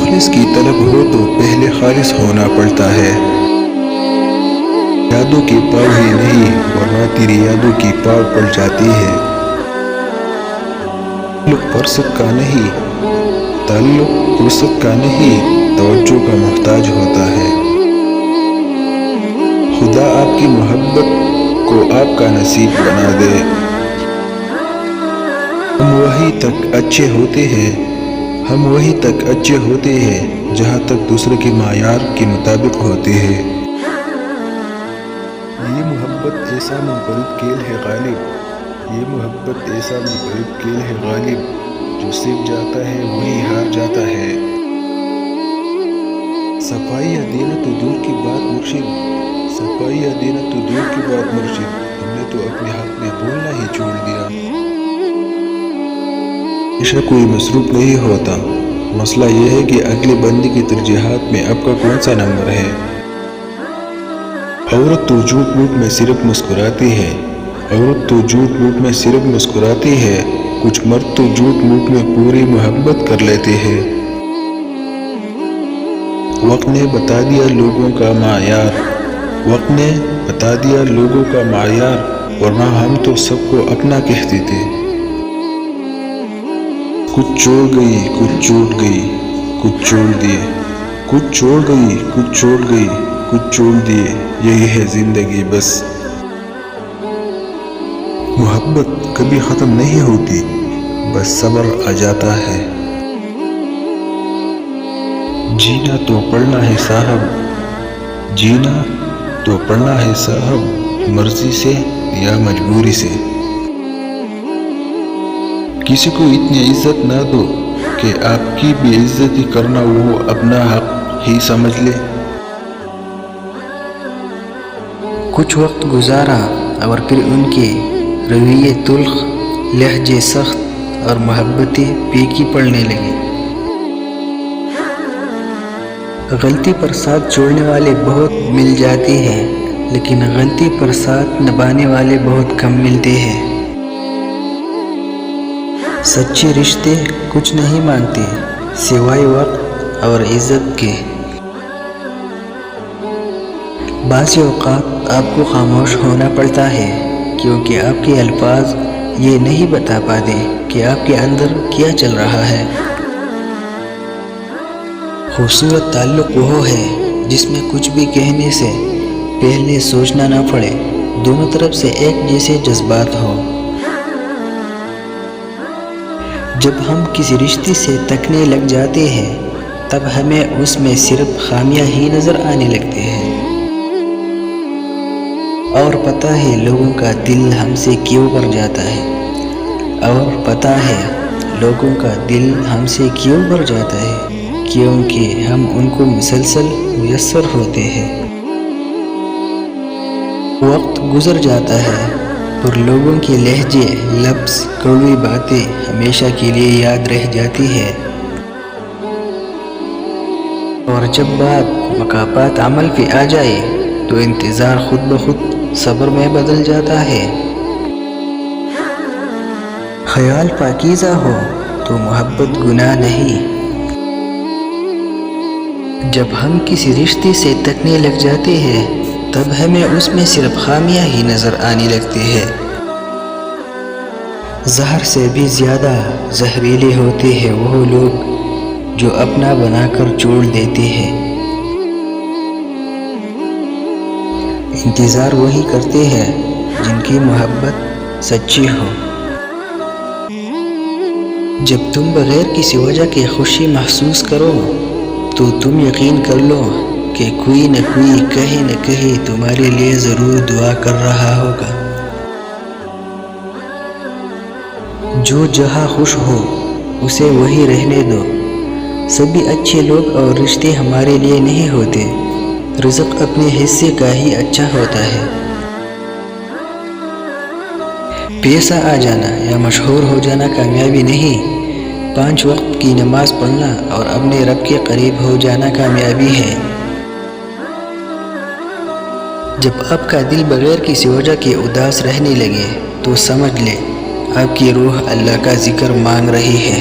مخلص کی طلب ہو تو پہلے خالص ہونا پڑتا ہے۔ یادوں کی پاؤ ہی نہیں ورنہ تیری یادوں کی پاؤ پڑ جاتی ہے۔ تعلق فرصت کا نہیں توجہ کا محتاج ہوتا ہے۔ خدا آپ کی محبت کو آپ کا نصیب بنا دے۔ ہم وہیں تک اچھے ہوتے ہیں جہاں تک دوسرے کے معیار کے مطابق ہوتے ہیں۔ یہ محبت ایسا منفرد کھیل ہے غالب، جو سیکھ جاتا ہے وہی ہار جاتا ہے۔ صفائی دینا تو دور کی بات مرشد، ہم نے تو اپنے حق میں بولنا ہی چھوڑ دیا۔ ہمیشہ کوئی مصروف نہیں ہوتا، مسئلہ یہ ہے کہ اگلے بندے کی ترجیحات میں آپ کا کون سا نمبر ہے۔ عورت تو جھوٹ موٹ میں صرف مسکراتی ہے، کچھ مرد تو جھوٹ موٹ میں پوری محبت کر لیتے ہیں۔ وقت نے بتا دیا لوگوں کا معیار، ورنہ ہم تو سب کو اپنا کہتے تھے۔ کچھ چھوڑ گئی، کچھ چھوڑ گئی، کچھ چھوڑ دیے، یہی ہے زندگی بس۔ محبت کبھی ختم نہیں ہوتی، بس صبر آ جاتا ہے۔ جینا تو پڑھنا ہے صاحب، مرضی سے یا مجبوری سے۔ کسی کو اتنی عزت نہ دو کہ آپ کی بے عزتی کرنا وہ اپنا حق ہی سمجھ لے۔ کچھ وقت گزارا اور پھر ان کے رویے تلخ، لہجے سخت اور محبتیں پھیکی پڑنے لگی۔ غلطی پر ساتھ چھوڑنے والے بہت مل جاتے ہیں، لیکن غلطی پر ساتھ نبھانے والے بہت کم ملتے ہیں۔ سچے رشتے کچھ نہیں مانگتے سوائے وقت اور عزت کے۔ بعض اوقات آپ کو خاموش ہونا پڑتا ہے کیونکہ آپ کے الفاظ یہ نہیں بتا پاتے کہ آپ کے اندر کیا چل رہا ہے۔ خوبصورت تعلق وہ ہے جس میں کچھ بھی کہنے سے پہلے سوچنا نہ پڑے، دونوں طرف سے ایک جیسے جذبات ہو۔ جب ہم کسی رشتے سے تکنے لگ جاتے ہیں تب ہمیں اس میں صرف خامیاں ہی نظر آنے لگتے ہیں، اور پتہ ہے لوگوں کا دل ہم سے کیوں بھر جاتا ہے، کیونکہ ہم ان کو مسلسل میسر ہوتے ہیں۔ وقت گزر جاتا ہے پر لوگوں کے لہجے، لفظ، کڑوی باتیں ہمیشہ کے لیے یاد رہ جاتی ہے، اور جب بات مقامات عمل پہ آ جائے تو انتظار خود بخود صبر میں بدل جاتا ہے۔ خیال پاکیزہ ہو تو محبت گناہ نہیں۔ جب ہم کسی رشتے سے تکنے لگ جاتے ہیں تب ہمیں اس میں صرف خامیاں ہی نظر آنے لگتی ہے۔ زہر سے بھی زیادہ زہریلے ہوتے ہیں وہ لوگ جو اپنا بنا کر چھوڑ دیتے ہیں۔ انتظار وہی کرتے ہیں جن کی محبت سچی ہو۔ جب تم بغیر کسی وجہ کے خوشی محسوس کرو تو تم یقین کر لو کہ کوئی نہ کوئی کہیں نہ کہیں تمہارے لیے ضرور دعا کر رہا ہوگا۔ جو جہاں خوش ہو اسے وہی رہنے دو۔ سبھی اچھے لوگ اور رشتے ہمارے لیے نہیں ہوتے، رزق اپنے حصے کا ہی اچھا ہوتا ہے۔ پیسہ آ جانا یا مشہور ہو جانا کامیابی نہیں، 5 وقت کی نماز پڑھنا اور اپنے رب کے قریب ہو جانا کامیابی ہے۔ جب آپ کا دل بغیر کسی وجہ کے اداس رہنے لگے تو سمجھ لے آپ کی روح اللہ کا ذکر مانگ رہی ہے۔